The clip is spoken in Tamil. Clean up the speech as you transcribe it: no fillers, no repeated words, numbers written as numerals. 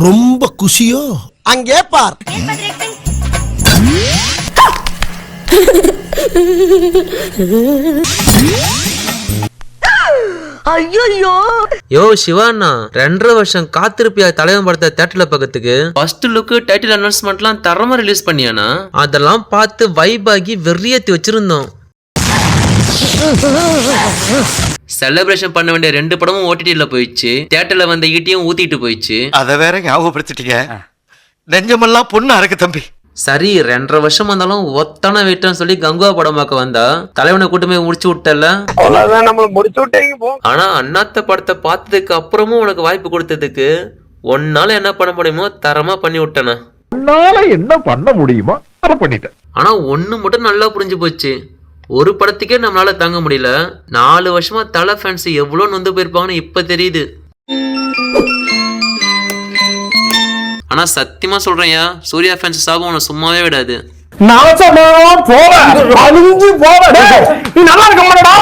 ரொம்ப குஷியோ அங்கே பார். ஐயோ யோ சிவாண்ணா 2.5 வருஷம் காத்திருப்பியா தலைவன் படத்தை தியேட்டர்ல பக்கத்துக்கு ஃபர்ஸ்ட் லுக் டைட்டில் அனௌன்ஸ்மெண்ட்லாம் தரமா ரிலீஸ் பண்ணியானா? அதெல்லாம் பார்த்து வைப் ஆகி வெறியேத்தி வச்சிருந்தோம். செலிப்ரேஷன் பண்ண வேண்டிய 2 படமும் ஓடிடில போயிடுச்சு. தியேட்டர்ல வந்த ஈட்டியும் ஊத்திட்டு போயிடுச்சு. அத வேற ஞாபகப்படுத்திட்டீங்க. நெஞ்சமெல்லாம் பொண்ணு அறக்கு தம்பி. சரி 2.5 வருஷம் வந்தாலும் ஒத்தன வெயிட்னு சொல்லி கங்குவா படமாக்க வந்தா தலைவனை கூட்டு போய் முடிச்சு விட்டல. ஆனா அண்ணாத்த படத்தை பார்த்ததுக்கு அப்புறமும் உனக்கு வாய்ப்பு கொடுத்ததுக்கு ஒன்னால என்ன பண்ண முடியுமோ தரமா பண்ணி விட்டன. என்ன பண்ண முடியுமோ அதை பண்ணிட்டேன். ஆனா ஒண்ணு மட்டும் நல்லா புரிஞ்சு போச்சு. ஒரு படத்துக்கே நம்மளால தாங்க முடியல. 4 வருஷமா தலை ஃபேன்ஸ் எவ்வளவு நொந்து போயிருப்பாங்கன்னு இப்ப தெரியுது. ஆனா சத்தியமா சொல்றேன்யா, சூர்யா ஃபேன்ஸ் சாபம் உன்னை சும்மாவே விடாது. நாசமா போவ அழிஞ்சு போவ. நீ நல்லா இருக்க மாட்டடா.